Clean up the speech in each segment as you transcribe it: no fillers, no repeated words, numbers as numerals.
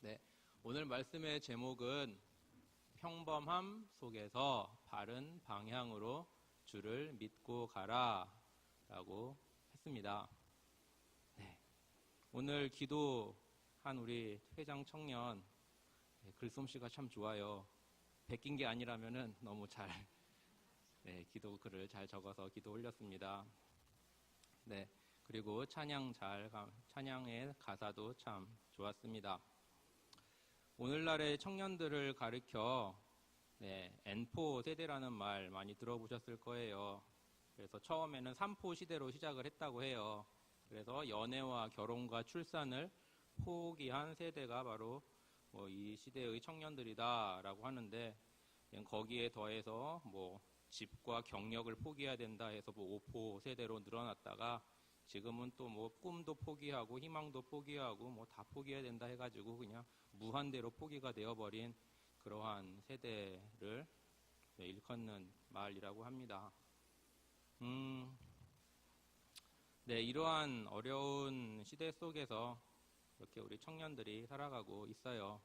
네, 오늘 말씀의 제목은 평범함 속에서 바른 방향으로 주를 믿고 가라 라고 했습니다. 네, 오늘 기도한 우리 회장 청년 글솜씨가 참 좋아요. 베낀 게 아니라면은 너무 잘 기도 글을 잘 적어서 기도 올렸습니다. 네, 그리고 찬양의 가사도 참 좋았습니다. 오늘날의 청년들을 가리켜 N4 세대라는 말 많이 들어보셨을 거예요. 그래서 처음에는 3포 시대로 시작을 했다고 해요. 그래서 연애와 결혼과 출산을 포기한 세대가 바로 이 시대의 청년들이다라고 하는데, 거기에 더해서 집과 경력을 포기해야 된다 해서 5포 세대로 늘어났다가 지금은 또 꿈도 포기하고 희망도 포기하고 다 포기해야 된다 해가지고 그냥 무한대로 포기가 되어버린 그러한 세대를 일컫는 말이라고 합니다. 이러한 어려운 시대 속에서 이렇게 우리 청년들이 살아가고 있어요.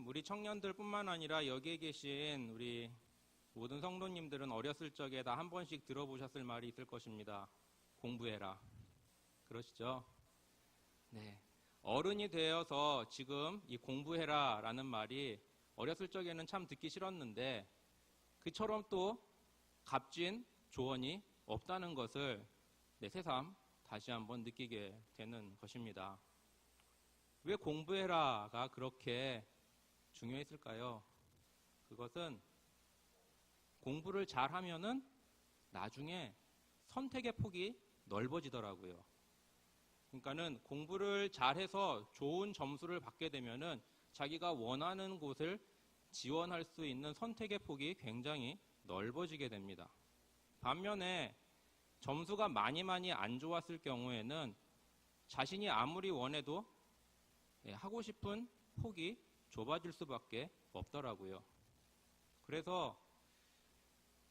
우리 청년들뿐만 아니라 여기에 계신 우리 모든 성도님들은 어렸을 적에 다 한 번씩 들어보셨을 말이 있을 것입니다. 공부해라. 그러시죠? 네. 어른이 되어서 지금 이 공부해라 라는 말이 어렸을 적에는 참 듣기 싫었는데 그처럼 또 값진 조언이 없다는 것을 새삼 다시 한번 느끼게 되는 것입니다. 왜 공부해라가 그렇게 중요했을까요? 그것은 공부를 잘하면은 나중에 선택의 폭이 넓어지더라고요. 그러니까는 공부를 잘해서 좋은 점수를 받게 되면은 자기가 원하는 곳을 지원할 수 있는 선택의 폭이 굉장히 넓어지게 됩니다. 반면에 점수가 많이 안 좋았을 경우에는 자신이 아무리 원해도 하고 싶은 폭이 좁아질 수밖에 없더라고요. 그래서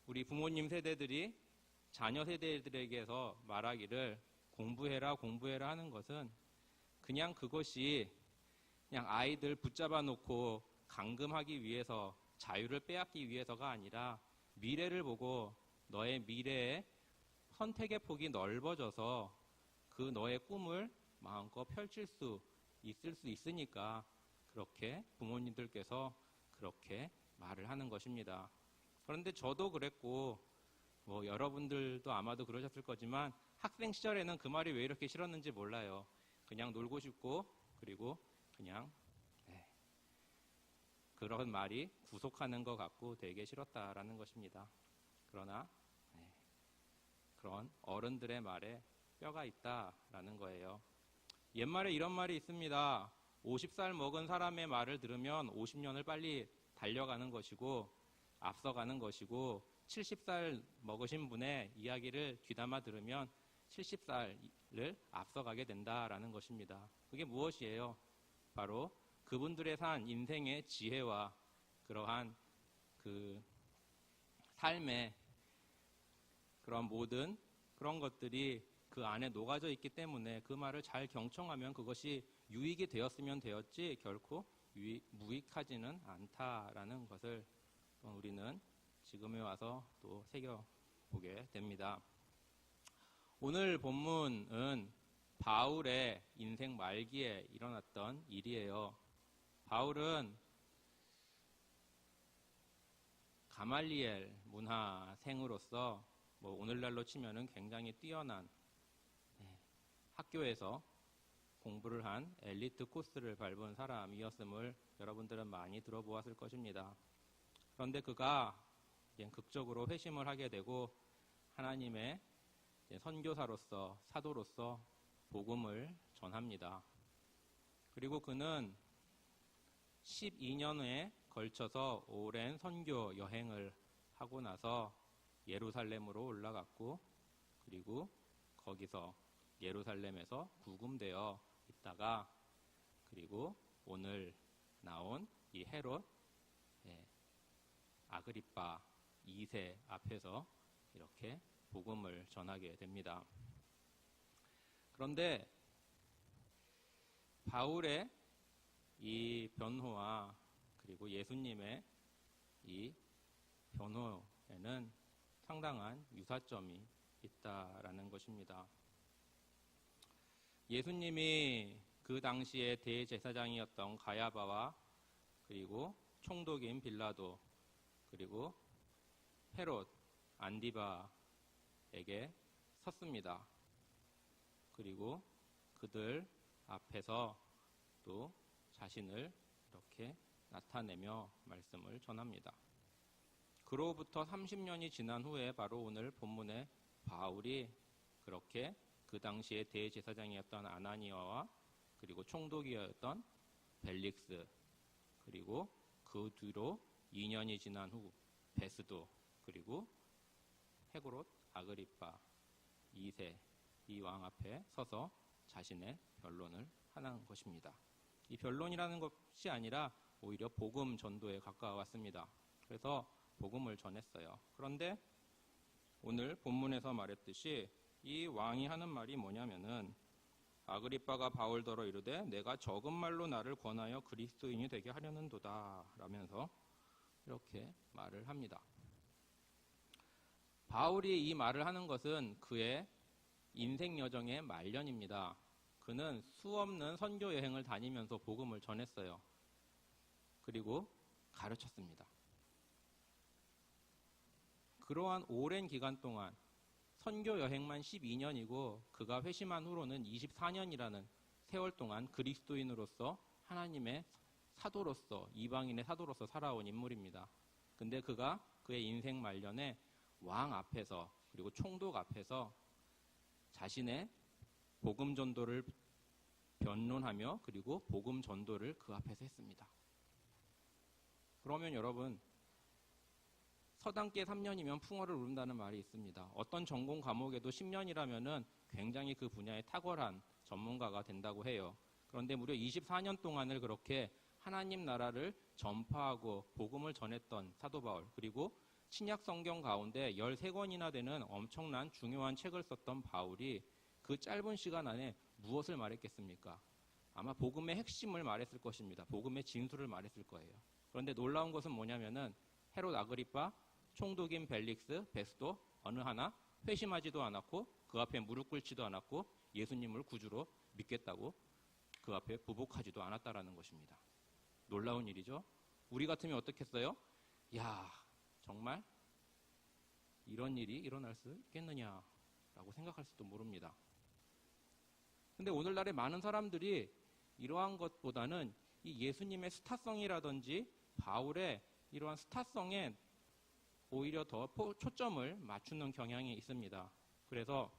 우리 부모님 세대들이 자녀 세대들에게서 말하기를 공부해라 하는 것은 그냥 그것이 그냥 아이들 붙잡아 놓고 감금하기 위해서 자유를 빼앗기 위해서가 아니라 미래를 보고 너의 미래의 선택의 폭이 넓어져서 그 너의 꿈을 마음껏 펼칠 수 있으니까 그렇게 부모님들께서 그렇게 말을 하는 것입니다. 그런데 저도 그랬고 여러분들도 아마도 그러셨을 거지만 학생 시절에는 그 말이 왜 이렇게 싫었는지 몰라요. 그냥 놀고 싶고 그리고 그냥 그런 말이 구속하는 것 같고 되게 싫었다라는 것입니다. 그러나 그런 어른들의 말에 뼈가 있다라는 거예요. 옛말에 이런 말이 있습니다. 50살 먹은 사람의 말을 들으면 50년을 빨리 달려가는 것이고 앞서가는 것이고 70살 먹으신 분의 이야기를 귀담아 들으면 70살을 앞서가게 된다라는 것입니다. 그게 무엇이에요? 바로 그분들의 산 인생의 지혜와 그러한 그 삶의 그런 모든 그런 것들이 그 안에 녹아져 있기 때문에 그 말을 잘 경청하면 그것이 유익이 되었으면 되었지 결코 무익하지는 않다라는 것을 우리는 지금에 와서 또 새겨보게 됩니다. 오늘 본문은 바울의 인생 말기에 일어났던 일이에요. 바울은 가말리엘 문화생으로서 오늘날로 치면은 굉장히 뛰어난 학교에서 공부를 한 엘리트 코스를 밟은 사람이었음을 여러분들은 많이 들어보았을 것입니다. 그런데 그가 극적으로 회심을 하게 되고 하나님의 선교사로서 사도로서 복음을 전합니다. 그리고 그는 12년에 걸쳐서 오랜 선교 여행을 하고 나서 예루살렘으로 올라갔고 그리고 거기서 예루살렘에서 구금되어 있다가 그리고 오늘 나온 이 헤롯 아그리빠 2세 앞에서 이렇게 복음을 전하게 됩니다. 그런데 바울의 이 변호와 그리고 예수님의 이 변호에는 상당한 유사점이 있다라는 것입니다. 예수님이 그 당시에 대제사장이었던 가야바와 그리고 총독인 빌라도 그리고 헤롯, 안디바에게 섰습니다. 그리고 그들 앞에서 또 자신을 이렇게 나타내며 말씀을 전합니다. 그로부터 30년이 지난 후에 바로 오늘 본문에 바울이 그렇게 그 당시에 대제사장이었던 아나니아와 그리고 총독이었던 벨릭스 그리고 그 뒤로 2년이 지난 후 베스도 그리고 헤고롯 아그리파 2세 이 왕 앞에 서서 자신의 변론을 하는 것입니다. 이 변론이라는 것이 아니라 오히려 복음 전도에 가까웠습니다. 그래서 복음을 전했어요. 그런데 오늘 본문에서 말했듯이 이 왕이 하는 말이 뭐냐면은 아그리빠가 바울더러 이르되 내가 적은 말로 나를 권하여 그리스도인이 되게 하려는도다 라면서 이렇게 말을 합니다. 바울이 이 말을 하는 것은 그의 인생 여정의 말년입니다. 그는 수없는 선교 여행을 다니면서 복음을 전했어요. 그리고 가르쳤습니다. 그러한 오랜 기간 동안 선교 여행만 12년이고 그가 회심한 후로는 24년이라는 세월 동안 그리스도인으로서 하나님의 사도로서 이방인의 사도로서 살아온 인물입니다. 근데 그가 그의 인생 말년에 왕 앞에서 그리고 총독 앞에서 자신의 복음 전도를 변론하며 그리고 복음 전도를 그 앞에서 했습니다. 그러면 여러분 서당계 3년이면 풍어를 오른다는 말이 있습니다. 어떤 전공 과목에도 10년이라면은 굉장히 그 분야에 탁월한 전문가가 된다고 해요. 그런데 무려 24년 동안을 그렇게 하나님 나라를 전파하고 복음을 전했던 사도 바울 그리고 신약 성경 가운데 13권이나 되는 엄청난 중요한 책을 썼던 바울이 그 짧은 시간 안에 무엇을 말했겠습니까? 아마 복음의 핵심을 말했을 것입니다. 복음의 진수를 말했을 거예요. 그런데 놀라운 것은 뭐냐면은 헤롯 아그리빠, 총독인 벨릭스, 베스도 어느 하나 회심하지도 않았고 그 앞에 무릎 꿇지도 않았고 예수님을 구주로 믿겠다고 그 앞에 부복하지도 않았다라는 것입니다. 놀라운 일이죠. 우리 같으면 어떻겠어요? 야, 정말 이런 일이 일어날 수 있겠느냐라고 생각할 수도 모릅니다. 근데 오늘날의 많은 사람들이 이러한 것보다는 이 예수님의 스타성이라든지 바울의 이러한 스타성에 오히려 더 초점을 맞추는 경향이 있습니다. 그래서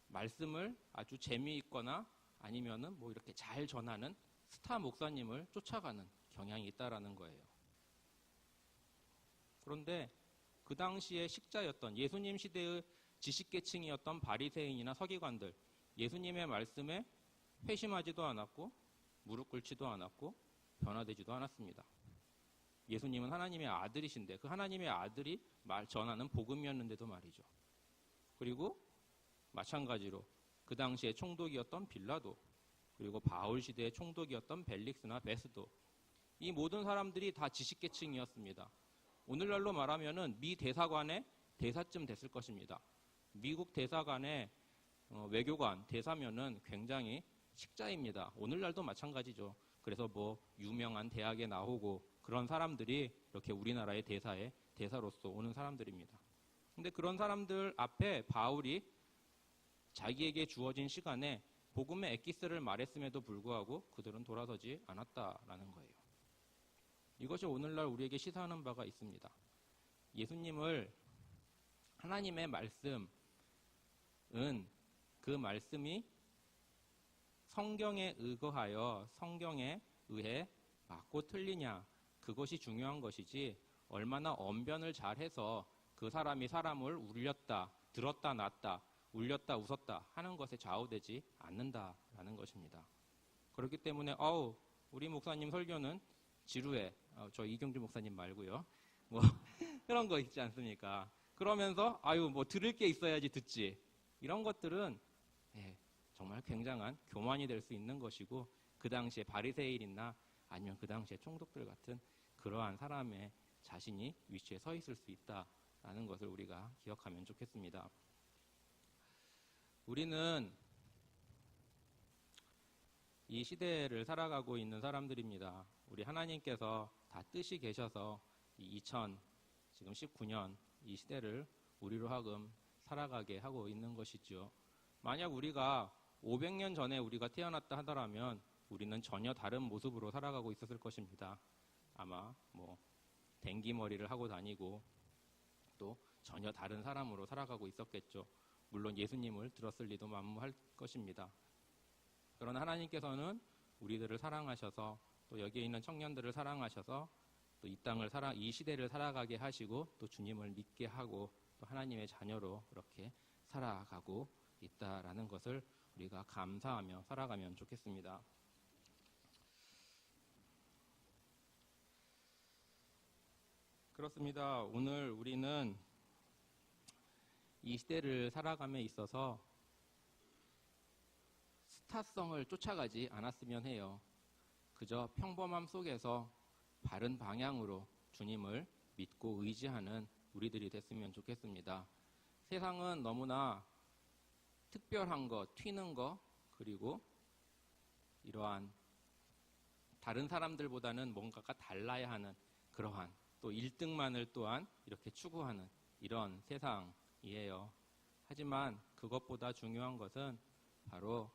말씀을 아주 재미있거나 아니면은 뭐 이렇게 잘 전하는 스타 목사님을 쫓아가는 경향이 있다라는 거예요. 그런데 그 당시에 식자였던 예수님 시대의 지식계층이었던 바리새인이나 서기관들, 예수님의 말씀에 회심하지도 않았고 무릎 꿇지도 않았고 변화되지도 않았습니다. 예수님은 하나님의 아들이신데 그 하나님의 아들이 전하는 복음이었는데도 말이죠. 그리고 마찬가지로 그 당시에 총독이었던 빌라도 그리고 바울 시대의 총독이었던 벨릭스나 베스도 이 모든 사람들이 다 지식계층이었습니다. 오늘날로 말하면은 미 대사관의 대사쯤 됐을 것입니다. 미국 대사관의 외교관 대사면은 굉장히 식자입니다. 오늘날도 마찬가지죠. 그래서 뭐 유명한 대학에 나오고 그런 사람들이 이렇게 우리나라의 대사로서 오는 사람들입니다. 근데 그런 사람들 앞에 바울이 자기에게 주어진 시간에 복음의 엑기스를 말했음에도 불구하고 그들은 돌아서지 않았다라는 거예요. 이것이 오늘날 우리에게 시사하는 바가 있습니다. 예수님을 하나님의 말씀은 그 말씀이 성경에 의거하여 성경에 의해 맞고 틀리냐 그것이 중요한 것이지 얼마나 언변을 잘해서 그 사람이 사람을 울렸다, 들었다 놨다, 울렸다 웃었다 하는 것에 좌우되지 않는다라는 것입니다. 그렇기 때문에 우리 목사님 설교는 지루해. 저 이경주 목사님 말고요. 뭐 그런 거 있지 않습니까? 그러면서 뭐 들을 게 있어야지 듣지. 이런 것들은 정말 굉장한 교만이 될 수 있는 것이고 그 당시에 바리새인이나 아니면 그 당시에 총독들 같은 그러한 사람의 자신이 위치에 서 있을 수 있다라는 것을 우리가 기억하면 좋겠습니다. 우리는 이 시대를 살아가고 있는 사람들입니다. 우리 하나님께서 다 뜻이 계셔서 이 2019년 이 시대를 우리로 하금 살아가게 하고 있는 것이죠. 만약 우리가 500년 전에 우리가 태어났다 하더라면 우리는 전혀 다른 모습으로 살아가고 있었을 것입니다. 아마 댕기머리를 하고 다니고 또 전혀 다른 사람으로 살아가고 있었겠죠. 물론 예수님을 들었을 리도 만무할 것입니다. 그러나 하나님께서는 우리들을 사랑하셔서 또 여기에 있는 청년들을 사랑하셔서 또 이 시대를 살아가게 하시고 또 주님을 믿게 하고 또 하나님의 자녀로 그렇게 살아가고 있다라는 것을 우리가 감사하며 살아가면 좋겠습니다. 그렇습니다. 오늘 우리는 이 시대를 살아감에 있어서 스타성을 쫓아가지 않았으면 해요. 그저 평범함 속에서 바른 방향으로 주님을 믿고 의지하는 우리들이 됐으면 좋겠습니다. 세상은 너무나 특별한 것, 튀는 것, 그리고 이러한 다른 사람들보다는 뭔가가 달라야 하는 그러한 또 1등만을 또한 이렇게 추구하는 이런 세상이에요. 하지만 그것보다 중요한 것은 바로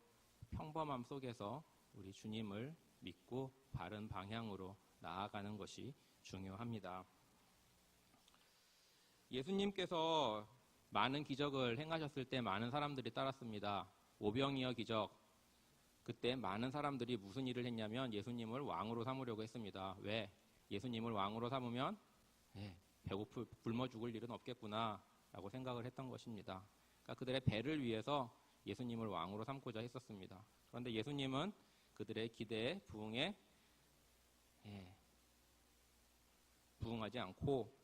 평범함 속에서 우리 주님을 믿고 바른 방향으로 나아가는 것이 중요합니다. 예수님께서 많은 기적을 행하셨을 때 많은 사람들이 따랐습니다. 오병이어 기적. 그때 많은 사람들이 무슨 일을 했냐면 예수님을 왕으로 삼으려고 했습니다. 왜? 예수님을 왕으로 삼으면 굶어 죽을 일은 없겠구나 라고 생각을 했던 것입니다. 그러니까 그들의 배를 위해서 예수님을 왕으로 삼고자 했었습니다. 그런데 예수님은 그들의 기대에 부응하지 않고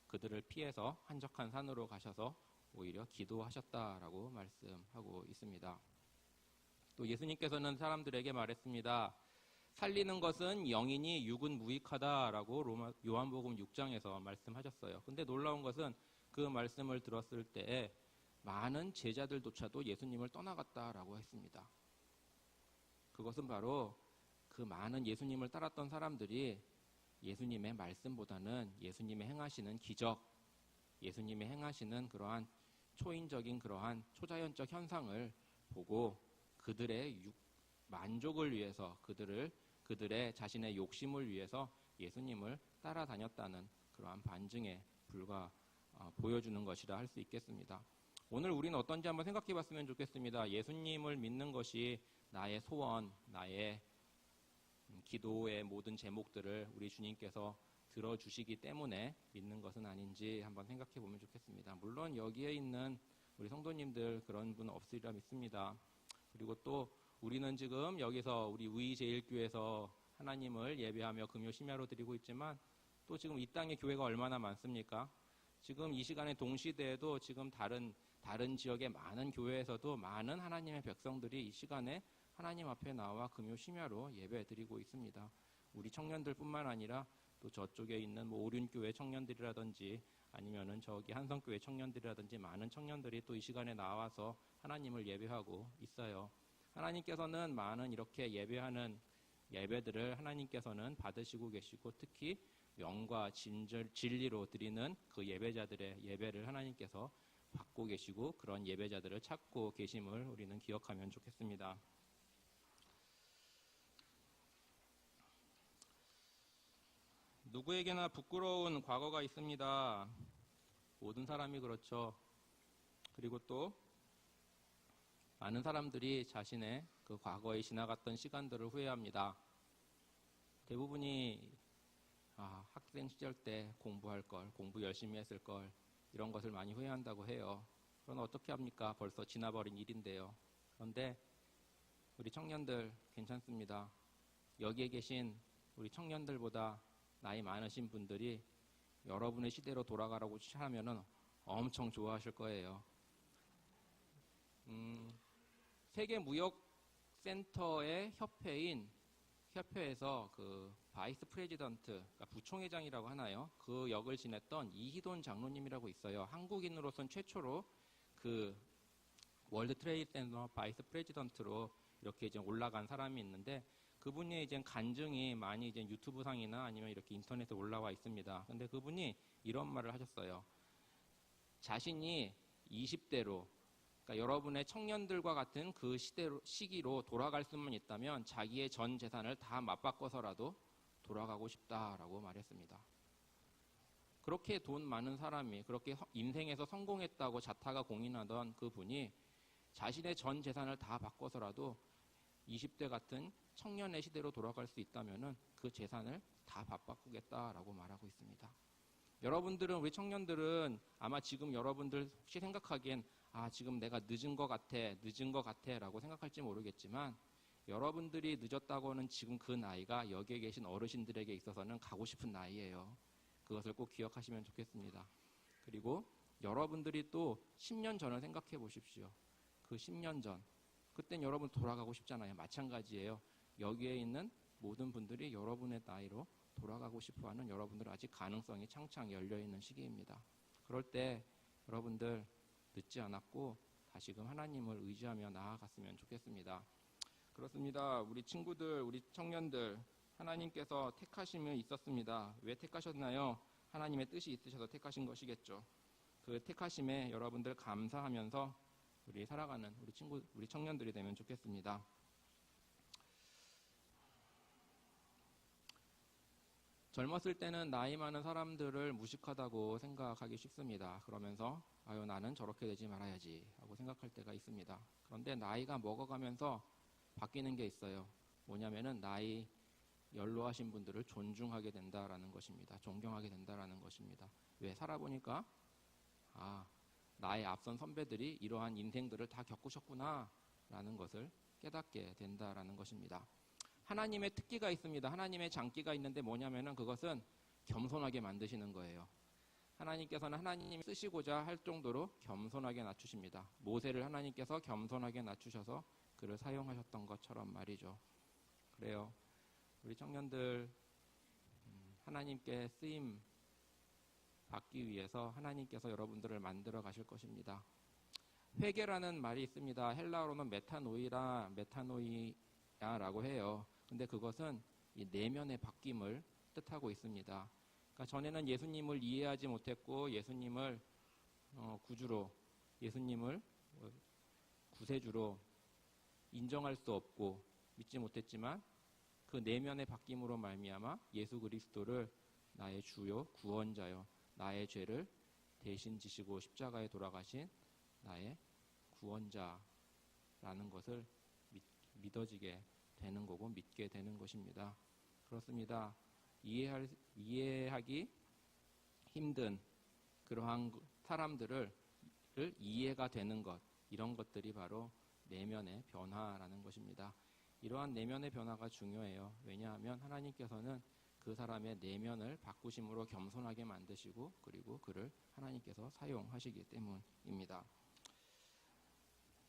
그들을 피해서 한적한 산으로 가셔서 오히려 기도하셨다라고 말씀하고 있습니다. 또 예수님께서는 사람들에게 말했습니다. 살리는 것은 영이니 육은 무익하다라고 요한복음 6장에서 말씀하셨어요. 근데 놀라운 것은 그 말씀을 들었을 때에 많은 제자들조차도 예수님을 떠나갔다라고 했습니다. 그것은 바로 그 많은 예수님을 따랐던 사람들이 예수님의 말씀보다는 예수님의 행하시는 기적, 예수님의 행하시는 그러한 초인적인 그러한 초자연적 현상을 보고 그들의 만족을 위해서 그들의 자신의 욕심을 위해서 예수님을 따라다녔다는 그러한 반증에 보여주는 것이라 할 수 있겠습니다. 오늘 우리는 어떤지 한번 생각해 봤으면 좋겠습니다. 예수님을 믿는 것이 나의 소원, 나의 기도의 모든 제목들을 우리 주님께서 들어주시기 때문에 믿는 것은 아닌지 한번 생각해 보면 좋겠습니다. 물론 여기에 있는 우리 성도님들 그런 분 없으리라 믿습니다. 그리고 또 우리는 지금 여기서 우리 우이제일교회에서 하나님을 예배하며 금요 심야로 드리고 있지만 또 지금 이 땅에 교회가 얼마나 많습니까? 지금 이 시간에 동시대에도 지금 다른 지역의 많은 교회에서도 많은 하나님의 백성들이 이 시간에 하나님 앞에 나와 금요 심야로 예배드리고 있습니다. 우리 청년들뿐만 아니라 또 저쪽에 있는 오륜교회 청년들이라든지 아니면은 저기 한성교회 청년들이라든지 많은 청년들이 또 이 시간에 나와서 하나님을 예배하고 있어요. 하나님께서는 많은 이렇게 예배하는 예배들을 하나님께서는 받으시고 계시고 특히 영과 진리로 드리는 그 예배자들의 예배를 하나님께서 받고 계시고 그런 예배자들을 찾고 계심을 우리는 기억하면 좋겠습니다. 누구에게나 부끄러운 과거가 있습니다. 모든 사람이 그렇죠. 그리고 또 많은 사람들이 자신의 그 과거에 지나갔던 시간들을 후회합니다. 대부분이 학생 시절 때 공부할 걸, 공부 열심히 했을 걸 이런 것을 많이 후회한다고 해요. 그럼 어떻게 합니까? 벌써 지나버린 일인데요. 그런데 우리 청년들 괜찮습니다. 여기에 계신 우리 청년들보다 나이 많으신 분들이 여러분의 시대로 돌아가라고 하면은 엄청 좋아하실 거예요. 세계무역센터의 협회에서 그 바이스 프레지던트, 그러니까 부총회장이라고 하나요? 그 역을 지냈던 이희돈 장로님이라고 있어요. 한국인으로선 최초로 그 월드 트레이드 센터 바이스 프레지던트로 이렇게 이제 올라간 사람이 있는데, 그분이 이제 간증이 많이 이제 유튜브 상이나 아니면 이렇게 인터넷에 올라와 있습니다. 근데 그분이 이런 말을 하셨어요. 자신이 20대로, 그러니까 여러분의 청년들과 같은 그 시기로 돌아갈 수만 있다면 자기의 전 재산을 다 맞바꿔서라도 돌아가고 싶다라고 말했습니다. 그렇게 돈 많은 사람이, 그렇게 인생에서 성공했다고 자타가 공인하던 그분이 자신의 전 재산을 다 바꿔서라도 20대 같은 청년의 시대로 돌아갈 수 있다면 그 재산을 다 바꾸겠다라고 말하고 있습니다. 여러분들은, 우리 청년들은 아마 지금 여러분들 혹시 생각하기엔 지금 내가 늦은 것 같아 라고 생각할지 모르겠지만, 여러분들이 늦었다고는 지금 그 나이가 여기에 계신 어르신들에게 있어서는 가고 싶은 나이예요. 그것을 꼭 기억하시면 좋겠습니다. 그리고 여러분들이 또 10년 전을 생각해 보십시오. 그 10년 전, 그땐 여러분 돌아가고 싶잖아요. 마찬가지예요. 여기에 있는 모든 분들이 여러분의 나이로 돌아가고 싶어하는, 여러분들 아직 가능성이 창창 열려있는 시기입니다. 그럴 때 여러분들 늦지 않았고 다시금 하나님을 의지하며 나아갔으면 좋겠습니다. 그렇습니다. 우리 친구들, 우리 청년들, 하나님께서 택하심이 있었습니다. 왜 택하셨나요? 하나님의 뜻이 있으셔서 택하신 것이겠죠. 그 택하심에 여러분들 감사하면서 우리 살아가는 우리 청년들이 되면 좋겠습니다. 젊었을 때는 나이 많은 사람들을 무식하다고 생각하기 쉽습니다. 그러면서 나는 저렇게 되지 말아야지 하고 생각할 때가 있습니다. 그런데 나이가 먹어가면서 바뀌는 게 있어요. 뭐냐면은 나이 연로하신 분들을 존중하게 된다라는 것입니다. 존경하게 된다라는 것입니다. 왜? 살아보니까 나의 앞선 선배들이 이러한 인생들을 다 겪으셨구나 라는 것을 깨닫게 된다라는 것입니다. 하나님의 특기가 있습니다. 하나님의 장기가 있는데 뭐냐면은 그것은 겸손하게 만드시는 거예요. 하나님께서는 하나님이 쓰시고자 할 정도로 겸손하게 낮추십니다. 모세를 하나님께서 겸손하게 낮추셔서 그를 사용하셨던 것처럼 말이죠. 그래요. 우리 청년들 하나님께 쓰임 받기 위해서 하나님께서 여러분들을 만들어 가실 것입니다. 회개라는 말이 있습니다. 헬라어로는 메타노이아라고 해요. 근데 그것은 이 내면의 바뀜을 뜻하고 있습니다. 그러니까 전에는 예수님을 이해하지 못했고 예수님을 구주로, 예수님을 구세주로 인정할 수 없고 믿지 못했지만, 그 내면의 바뀜으로 말미암아 예수 그리스도를 나의 주요 구원자요, 나의 죄를 대신 지시고 십자가에 돌아가신 나의 구원자라는 것을 믿어지게 되는 거고 믿게 되는 것입니다. 그렇습니다. 이해하기 힘든 그러한 사람들을 이해가 되는 것, 이런 것들이 바로 내면의 변화라는 것입니다. 이러한 내면의 변화가 중요해요. 왜냐하면 하나님께서는 그 사람의 내면을 바꾸심으로 겸손하게 만드시고, 그리고 그를 하나님께서 사용하시기 때문입니다.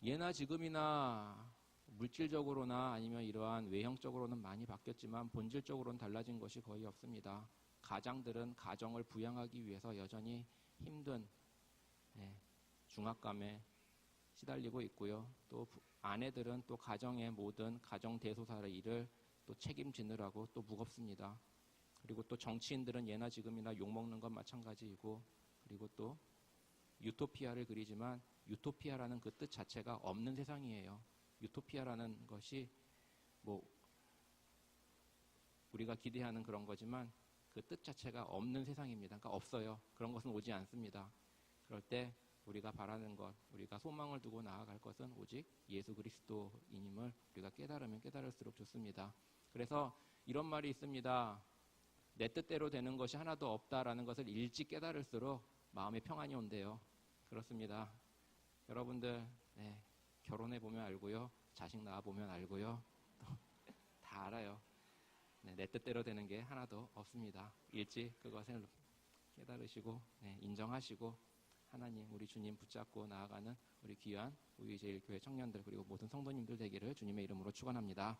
예나 지금이나 물질적으로나 아니면 이러한 외형적으로는 많이 바뀌었지만 본질적으로는 달라진 것이 거의 없습니다. 가장들은 가정을 부양하기 위해서 여전히 힘든 중압감에 시달리고 있고요. 또 아내들은 또 가정의 모든 가정 대소사의 일을 또 책임지느라고 또 무겁습니다. 그리고 또 정치인들은 예나 지금이나 욕먹는 건 마찬가지이고, 그리고 또 유토피아를 그리지만 유토피아라는 그 뜻 자체가 없는 세상이에요. 유토피아라는 것이 우리가 기대하는 그런 거지만 그 뜻 자체가 없는 세상입니다. 그러니까 없어요. 그런 것은 오지 않습니다. 그럴 때 우리가 바라는 것, 우리가 소망을 두고 나아갈 것은 오직 예수 그리스도임을 우리가 깨달으면 깨달을수록 좋습니다. 그래서 이런 말이 있습니다. 내 뜻대로 되는 것이 하나도 없다라는 것을 일찍 깨달을수록 마음의 평안이 온대요. 그렇습니다. 여러분들 결혼해보면 알고요. 자식 낳아보면 알고요. 다 알아요. 내 뜻대로 되는 게 하나도 없습니다. 일찍 그것을 깨달으시고 인정하시고 하나님, 우리 주님 붙잡고 나아가는 우리 귀한 우리 제일교회 청년들 그리고 모든 성도님들 되기를 주님의 이름으로 축원합니다.